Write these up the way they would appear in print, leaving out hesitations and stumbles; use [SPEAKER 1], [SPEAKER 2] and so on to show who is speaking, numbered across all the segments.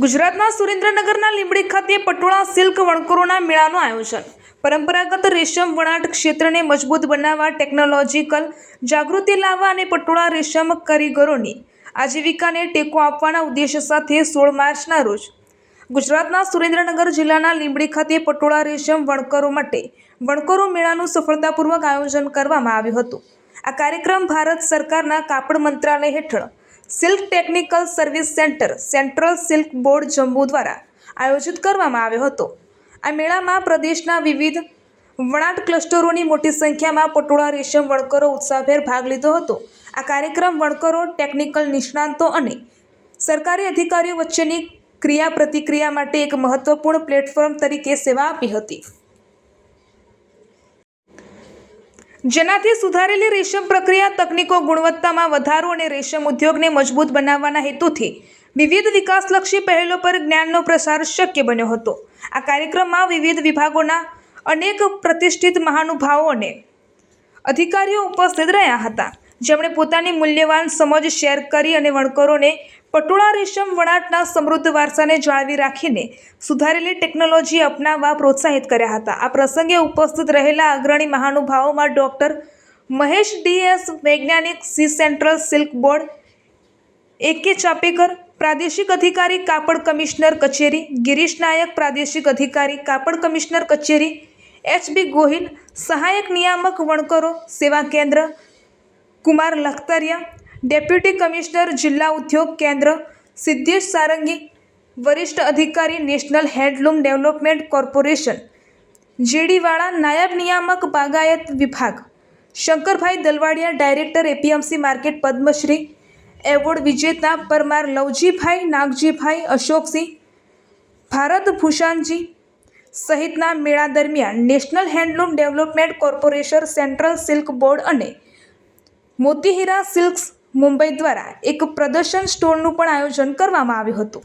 [SPEAKER 1] ગુજરાતના સુરેન્દ્રનગરના લીંબડી ખાતે પટોળા સિલ્ક વણકરોના મેળાનું આયોજન. પરંપરાગત રેશમ વણાટ ક્ષેત્રને મજબૂત બનાવવા, ટેકનોલોજીકલ જાગૃતિ લાવવા અને પટોળા રેશમ કારીગરોની આજીવિકાને ટેકો આપવાના ઉદ્દેશ્ય સાથે 16 માર્ચના રોજ ગુજરાતના સુરેન્દ્રનગર જિલ્લાના લીંબડી ખાતે પટોળા રેશમ વણકરો માટે વણકરો મેળાનું સફળતાપૂર્વક આયોજન કરવામાં આવ્યું હતું. આ કાર્યક્રમ ભારત સરકારના કાપડ મંત્રાલય હેઠળ silk technical service centre, central silk board Jammu દ્વારા આયોજિત કરવામાં આવ્યો હતો. આ મેળામાં પ્રદેશના વિવિધ વણાટ ક્લસ્ટરોની મોટી સંખ્યામાં પટોળા રેશમ વણકરો ઉત્સાહભેર ભાગ લીધો હતો. આ કાર્યક્રમ વણકરો, ટેકનિકલ નિષ્ણાતો અને સરકારી અધિકારીઓ વચ્ચેની ક્રિયા પ્રતિક્રિયા માટે એક મહત્વપૂર્ણ પ્લેટફોર્મ તરીકે સેવા આપી હતી, જેનાથી સુધારેલી રેશમ પ્રક્રિયા તકનીકો, ગુણવત્તામાં વધારો અને રેશમ ઉદ્યોગને મજબૂત બનાવવાના હેતુથી વિવિધ વિકાસલક્ષી પહેલો પર જ્ઞાનનો પ્રસાર શક્ય બન્યો હતો. આ કાર્યક્રમમાં વિવિધ વિભાગોના અનેક પ્રતિષ્ઠિત મહાનુભાવો અને અધિકારીઓ ઉપસ્થિત રહ્યા હતા, જેમણે પોતાની મૂલ્યવાન સમજ શેર કરી અને વણકરોને પટોળા રેશમ વણાટના સમૃદ્ધ વારસાને જાળવી રાખીને સુધારેલી ટેકનોલોજી અપનાવવા પ્રોત્સાહિત કર્યા હતા. આ પ્રસંગે ઉપસ્થિત રહેલા અગ્રણી મહાનુભાવોમાં ડૉક્ટર મહેશ ડી.એસ., વૈજ્ઞાનિક, C central silk board, એ.કે. Chapekar, પ્રાદેશિક અધિકારી કાપડ કમિશનર કચેરી, ગિરીશ નાયક, પ્રાદેશિક અધિકારી કાપડ કમિશનર કચેરી, એચ.બી. ગોહિલ, સહાયક નિયામક વણકરો સેવા કેન્દ્ર, કુમાર લખતરિયા, ડેપ્યુટી કમિશનર જિલ્લા ઉદ્યોગ કેન્દ્ર, સિદ્ધેશ સારંગી, વરિષ્ઠ અધિકારી નેશનલ હેન્ડલૂમ ડેવલપમેન્ટ કોર્પોરેશન, જેડીવાળા, નાયબ નિયામક બાગાયત વિભાગ, Shankarbhai Dalwadiya, director APMC market, Padmashri award વિજેતા પરમાર લવજીભાઈ, નાગજીભાઈ, અશોકસિંહ, ભારત ભૂષણજી સહિતના મેળા દરમિયાન national handloom development corporation, central silk board અને મોતીહીરા સિલ્ક્સ મુંબઈ દ્વારા એક પ્રદર્શન સ્ટોલનું પણ આયોજન કરવામાં આવ્યું હતું,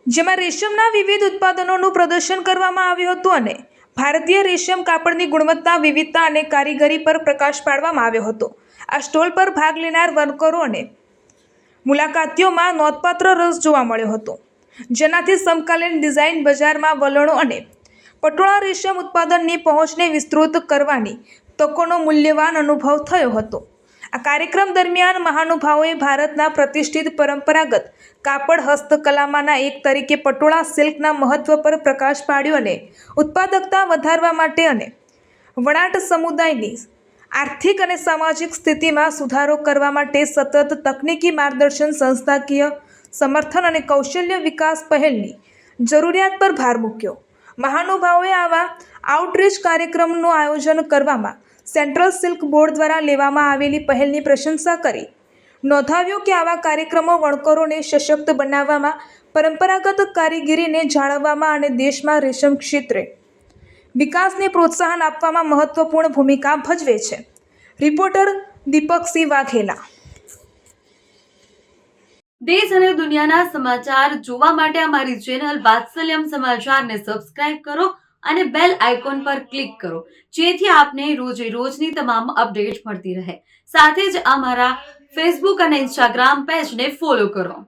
[SPEAKER 1] જેમાં રેશમના વિવિધ ઉત્પાદનોનું પ્રદર્શન કરવામાં આવ્યું હતું અને ભારતીય રેશમ કાપડની ગુણવત્તા, વિવિધતા અને કારીગરી પર પ્રકાશ પાડવામાં આવ્યો હતો. આ સ્ટોલ પર ભાગ લેનાર વણકરો અને મુલાકાતીઓમાં નોંધપાત્ર રસ જોવા મળ્યો હતો, જેનાથી સમકાલીન ડિઝાઇન, બજારમાં વલણો અને પટોળા રેશમ ઉત્પાદનની પહોંચને વિસ્તૃત કરવાની તકોનો મૂલ્યવાન અનુભવ થયો હતો. આ કાર્યક્રમ દરમિયાન મહાનુભાવોએ ભારતના પ્રતિષ્ઠિત પરંપરાગત કાપડ હસ્તકલામાંના એક તરીકે પટોળા સિલ્કના મહત્વ પર પ્રકાશ પાડ્યો અને ઉત્પાદકતા વધારવા માટે અને વણાટ સમુદાયની આર્થિક અને સામાજિક સ્થિતિમાં સુધારો કરવા માટે સતત તકનીકી માર્ગદર્શન, સંસ્થાકીય સમર્થન અને કૌશલ્ય વિકાસ પહેલની જરૂરિયાત પર ભાર મૂક્યો. મહાનુભાવોએ આવા આઉટરીચ કાર્યક્રમનું આયોજન કરવામાં સેન્ટ્રલ સિલ્ક બોર્ડ દ્વારા લેવામાં આવેલી પહેલની પ્રશંસા કરી નોંધાવ્યું કે આવા કાર્યક્રમો વણકરોને સશક્ત બનાવવામાં, પરંપરાગત કારીગરીને જાળવવામાં અને દેશમાં રેશમ ક્ષેત્રે વિકાસને પ્રોત્સાહન આપવામાં મહત્વપૂર્ણ ભૂમિકા ભજવે છે. રિપોર્ટર દીપકસિંહ વાઘેલા.
[SPEAKER 2] દેશ અને દુનિયાના સમાચાર જોવા માટે અમારી ચેનલ વાત્સલ્યમ સમાચારને સબસ્ક્રાઇબ કરો અને બેલ આઇકોન પર ક્લિક કરો, જેથી આપને રોજે રોજની તમામ અપડેટ મળતી રહે. સાથે જ અમારા ફેસબુક અને ઇન્સ્ટાગ્રામ પેજને ફોલો કરો.